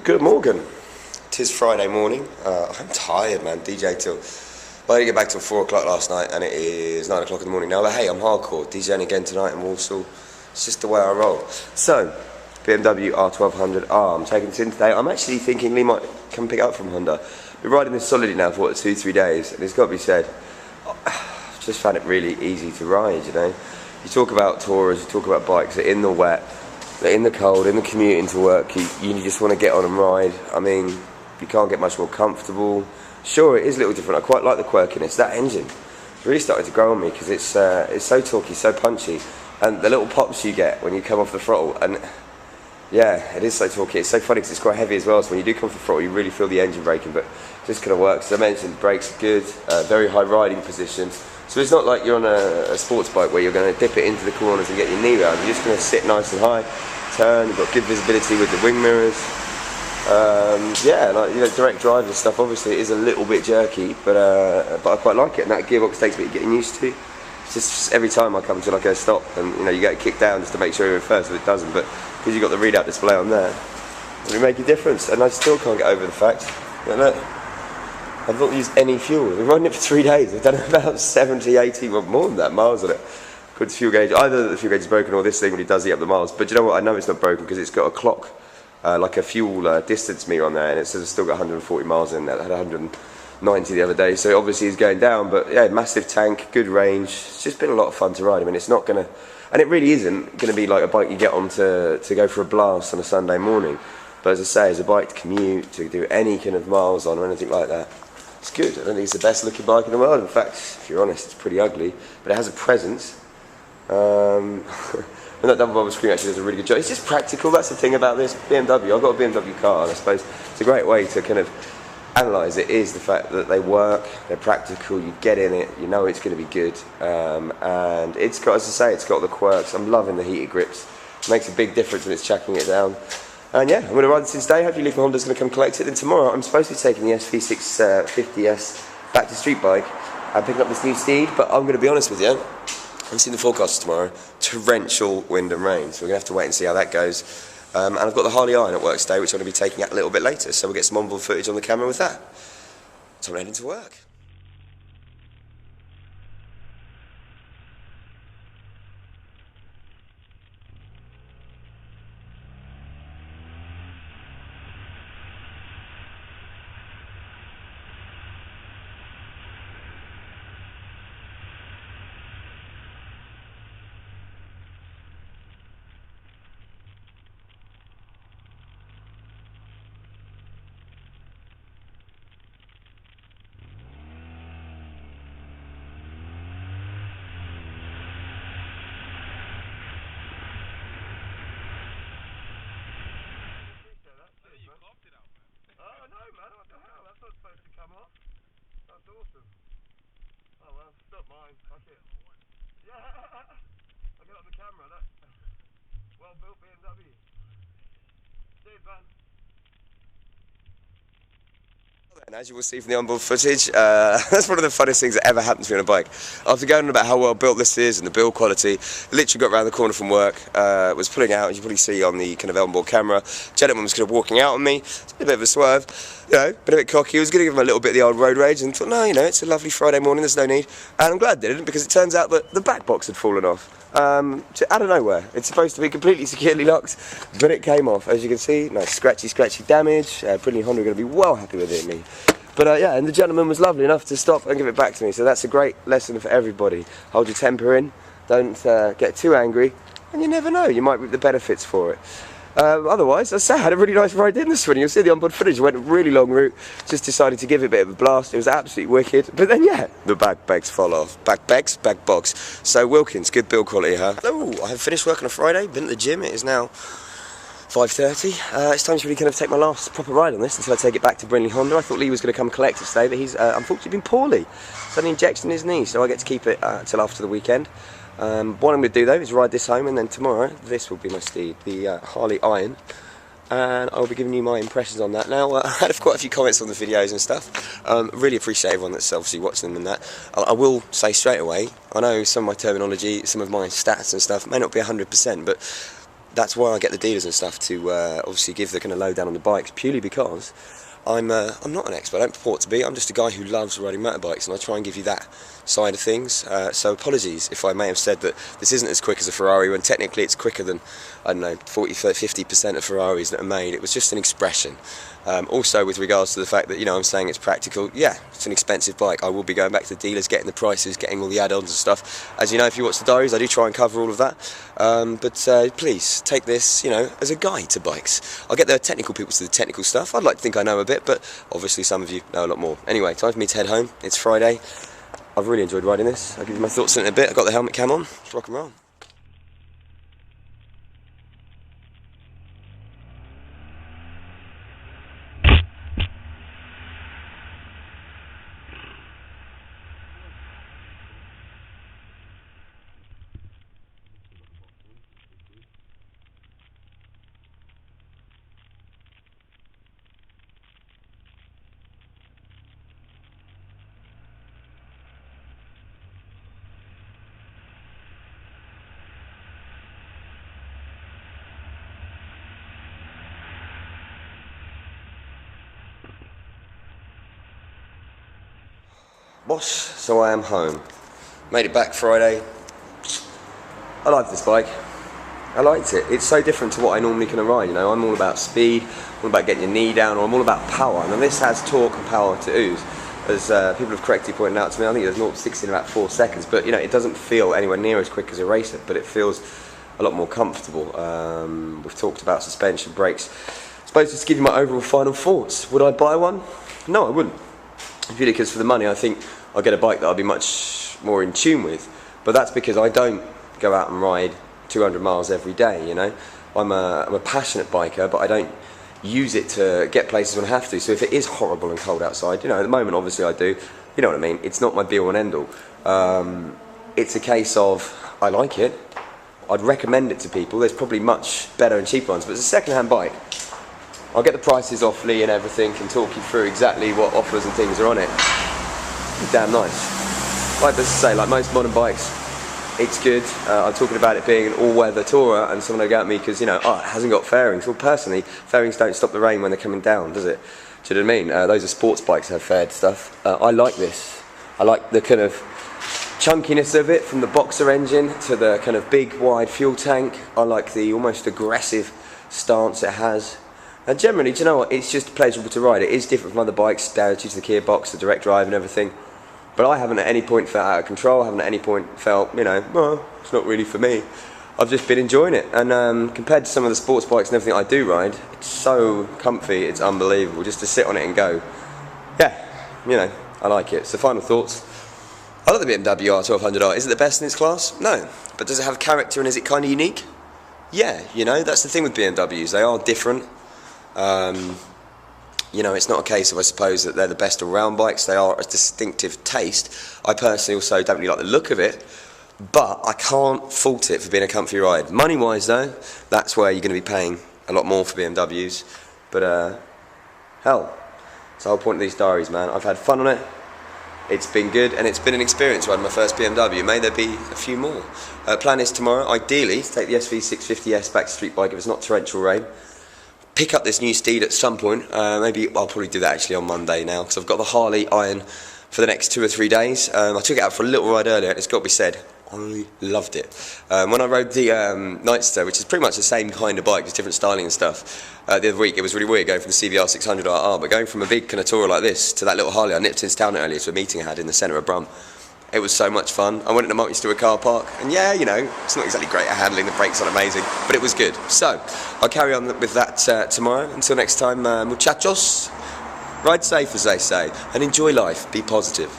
Good morning. Tis Friday morning. I'm tired, man. DJ till... Well, I didn't get back till 4 o'clock last night, and it is 9 o'clock in the morning now. But hey, I'm hardcore. DJing again tonight in Walsall. It's just the way I roll. So, BMW R1200R. I'm taking this in today. I'm actually thinking Lee might come pick it up from Honda. Been riding this solidly now for, 2-3 days, and it's got to be said, I've just found it really easy to ride, you know. You talk about tourers, you talk about bikes, they're in the wet, they're in the cold, in the commute into work, you just want to get on and ride. I mean, you can't get much more comfortable. Sure, it is a little different. I quite like the quirkiness. That engine really started to grow on me because it's so torquey, so punchy, and the little pops you get when you come off the throttle, and yeah, it is so torquey. It's so funny because it's quite heavy as well, so when you do come off the throttle, you really feel the engine braking, but it just kind of works. As I mentioned, brakes are good, very high riding position. So it's not like you're on a sports bike where you're going to dip it into the corners and get your knee round. You're just going to sit nice and high, turn. You've got good visibility with the wing mirrors. Yeah, like, you know, direct drive and stuff. Obviously, it is a little bit jerky, but I quite like it. And that gearbox takes me getting used to. It's just every time I come to like a stop, and you know, you get kicked down just to make sure you're in first, but it doesn't. But because you've got the readout display on there, it will make a difference. And I still can't get over the fact that look, I've not used any fuel. I've been riding it for 3 days. I've done about 70, 80, well, more than that, miles on it. Good fuel gauge. Either the fuel gauge is broken or this thing really does eat up the miles. But you know what? I know it's not broken because it's got a clock, like a fuel distance meter on there, and it says it's still got 140 miles in there. I had 190 the other day, so obviously it's going down. But yeah, massive tank, good range. It's just been a lot of fun to ride. I mean, it's not going to, and it really isn't going to be like a bike you get on to go for a blast on a Sunday morning. But as I say, as a bike to commute, to do any kind of miles on or anything like that, it's good. I don't think it's the best looking bike in the world. In fact, if you're honest, it's pretty ugly, but it has a presence. And that double bubble screen actually does a really good job. It's just practical. That's the thing about this BMW. I've got a BMW car, and I suppose it's a great way to kind of analyse it is the fact that they work, they're practical, you get in it, you know it's going to be good, and it's got, as I say, it's got the quirks. I'm loving the heated grips. It makes a big difference when it's chucking it down. And yeah, I'm going to ride this today. Hopefully Lee from Honda's going to come collect it. Then tomorrow I'm supposed to be taking the SV650S back to street bike and picking up this new Steed. But I'm going to be honest with you, I've seen the forecast tomorrow, torrential wind and rain. So we're going to have to wait and see how that goes. And I've got the Harley Iron at work today, which I'm going to be taking out a little bit later. So we'll get some onboard footage on the camera with that. So I'm heading to work. Oh no, man, what the hell? That's not supposed to come off. That's awesome. Oh well, it's not mine. Fuck it. Yeah! I got it on the camera, look. Well built BMW. Cheers, man. And as you will see from the onboard footage, that's one of the funniest things that ever happened to me on a bike. After going on about how well built this is and the build quality, literally got around the corner from work, was pulling out, as you probably see on the kind of onboard camera. Gentleman was kind of walking out on me, it's a bit of a swerve, you know, been a bit cocky. I was going to give him a little bit of the old road rage and thought, no, you know, it's a lovely Friday morning, there's no need. And I'm glad I didn't, because it turns out that the back box had fallen off. Out of nowhere. It's supposed to be completely securely locked, but it came off. As you can see, nice scratchy damage. Brilliant Honda are going to be well happy with it, me. But yeah, and the gentleman was lovely enough to stop and give it back to me, so that's a great lesson for everybody. Hold your temper in, don't get too angry, and you never know, you might reap the benefits for it. Otherwise, as I say, I had a really nice ride in this one. You'll see the onboard footage. Went a really long route. Just decided to give it a bit of a blast. It was absolutely wicked. But then, yeah, the back pegs fall off. Back box. So Wilkins, good build quality, huh? Oh, I have finished work on a Friday. Been at the gym. It is now 5:30. It's time to really kind of take my last proper ride on this until I take it back to Brindley Honda. I thought Lee was going to come collect it today, but he's unfortunately been poorly. He's had an injection in his knee, so I get to keep it till after the weekend. What I'm going to do though is ride this home, and then tomorrow this will be my Steed, the Harley Iron, and I'll be giving you my impressions on that. Now, I had quite a few comments on the videos and stuff. Really appreciate everyone that's obviously watching them and that. I will say straight away, I know some of my terminology, some of my stats and stuff may not be 100%, but that's why I get the dealers and stuff to obviously give the kind of lowdown on the bikes, purely because I'm not an expert. I don't purport to be. I'm just a guy who loves riding motorbikes, and I try and give you that side of things. So apologies if I may have said that this isn't as quick as a Ferrari, when technically it's quicker than, I don't know, 40, 50% of Ferraris that are made. It was just an expression. Also, with regards to the fact that, you know, I'm saying it's practical, yeah, it's an expensive bike. I will be going back to the dealers, getting the prices, getting all the add-ons and stuff. As you know, if you watch the diaries, I do try and cover all of that. But please, take this, you know, as a guide to bikes. I'll get the technical people to the technical stuff. I'd like to think I know a bit, but obviously some of you know a lot more. Anyway, time for me to head home. It's Friday. I've really enjoyed riding this. I'll give you my thoughts in a bit. I've got the helmet cam on. Let's rock and roll. Boss, so I am home. Made it back Friday. I like this bike. I liked it. It's so different to what I normally can ride, you know. I'm all about speed, all about getting your knee down, or I'm all about power. Now this has torque and power to ooze. As people have correctly pointed out to me, I think it does 0 to 60 in about 4 seconds, but you know, it doesn't feel anywhere near as quick as a racer, but it feels a lot more comfortable. We've talked about suspension, brakes. I suppose just to give you my overall final thoughts. Would I buy one? No, I wouldn't. Purely because for the money, I think I'll get a bike that I'll be much more in tune with. But that's because I don't go out and ride 200 miles every day, you know. I'm a passionate biker, but I don't use it to get places when I have to. So if it is horrible and cold outside, you know, at the moment obviously I do, you know what I mean, it's not my be all and end all. It's a case of, I like it, I'd recommend it to people. There's probably much better and cheaper ones, but it's a second-hand bike. I'll get the prices off Lee and everything, and talk you through exactly what offers and things are on it. It's damn nice. Like I say, like most modern bikes, it's good. I'm talking about it being an all-weather tourer, and someone will go at me because, you know, oh, it hasn't got fairings. Well, personally, fairings don't stop the rain when they're coming down, does it? Do you know what I mean? Those are sports bikes that have faired stuff. I like this. I like the kind of chunkiness of it, from the boxer engine to the kind of big, wide fuel tank. I like the almost aggressive stance it has. And generally, do you know what, it's just pleasurable to ride. It is different from other bikes, due to the gearbox, the direct drive and everything. But I haven't at any point felt out of control, I haven't at any point felt, you know, well, it's not really for me. I've just been enjoying it. And compared to some of the sports bikes and everything I do ride, it's so comfy, it's unbelievable, just to sit on it and go. Yeah, you know, I like it. So final thoughts. I like the BMW R1200R. Is it the best in its class? No. But does it have character and is it kind of unique? Yeah, you know, that's the thing with BMWs. They are different. You know, it's not a case of, I suppose, that they're the best all-round bikes. They are a distinctive taste. I personally also don't really like the look of it, but I can't fault it for being a comfy ride. Money-wise, though, that's where you're going to be paying a lot more for BMWs. But, hell, it's the whole point of these diaries, man. I've had fun on it. It's been good, and it's been an experience riding my first BMW. May there be a few more. Plan is tomorrow, ideally, to take the SV650S back to street bike if it's not torrential rain. Pick up this new steed at some point. Maybe I'll probably do that actually on Monday now, because I've got the Harley iron for the next 2 or 3 days. I took it out for a little ride earlier, and it's got to be said, I loved it. When I rode the Nightster, which is pretty much the same kind of bike, just different styling and stuff, the other week, it was really weird going from the CBR 600RR, but going from a big kind of tourer like this to that little Harley, I nipped into town earlier to a meeting I had in the centre of Brum. It was so much fun. I went in a multi-story car park, and yeah, you know, it's not exactly great at handling, the brakes aren't amazing, but it was good. So, I'll carry on with that tomorrow. Until next time, muchachos, ride safe as they say, and enjoy life, be positive.